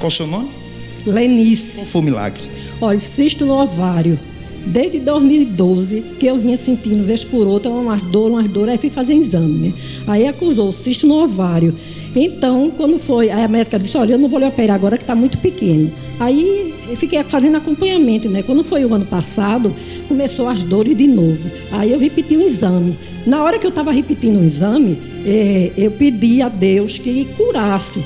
Qual o seu nome? Lenice. Qual foi o milagre? Olha, cisto no ovário. Desde 2012 que eu vinha sentindo, vez por outra, umas dor, aí fui fazer exame, né? Aí acusou cisto no ovário. Então, quando foi, aí a médica disse, olha, eu não vou lhe operar agora que está muito pequeno. Aí eu fiquei fazendo acompanhamento, né? Quando foi o ano passado, começou as dores de novo. Aí eu repeti um exame. Na hora que eu estava repetindo o exame, eu pedi a Deus que curasse.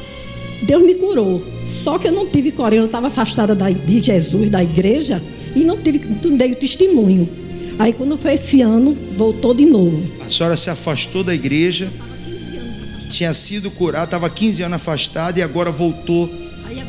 Deus me curou. Só que eu não tive coragem, eu estava afastada de Jesus, da igreja, e não dei o testemunho. Aí quando foi esse ano, voltou de novo. A senhora se afastou da igreja, tinha sido curada, estava 15 anos afastada e agora voltou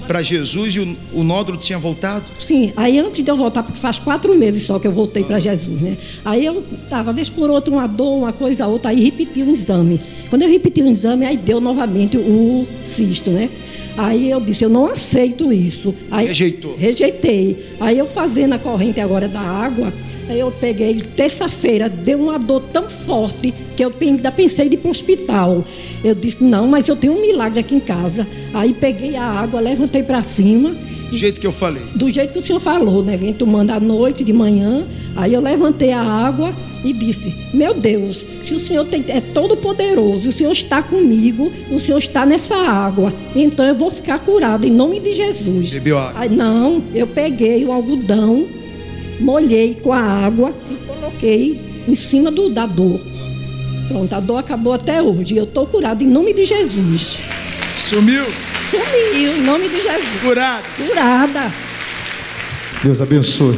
para Jesus, e o nódulo tinha voltado? Sim, aí antes de eu voltar, porque faz 4 meses só que eu voltei para Jesus, né? Aí eu estava, vez por outra, uma dor, uma coisa, outra, aí repeti um exame. Quando eu repeti o exame, aí deu novamente o cisto, né? Aí eu disse, eu não aceito isso. Aí, rejeitou? Rejeitei. Aí eu fazendo a corrente agora da água, aí eu peguei, terça-feira, deu uma dor tão forte que eu ainda pensei de ir para o hospital. Eu disse, não, mas eu tenho um milagre aqui em casa. Aí peguei a água, levantei para cima. Do jeito que eu falei? Do jeito que o senhor falou, né? Vem tomando à noite, de manhã. Aí eu levantei a água e disse, meu Deus, se o Senhor é todo poderoso, o Senhor está comigo, o Senhor está nessa água, então eu vou ficar curada em nome de Jesus. Bebeu água? Aí, não, eu peguei o algodão, molhei com a água e coloquei em cima da dor. Pronto, a dor acabou até hoje. Eu estou curada em nome de Jesus. Sumiu? Sumiu, em nome de Jesus. Curada? Curada. Deus abençoe.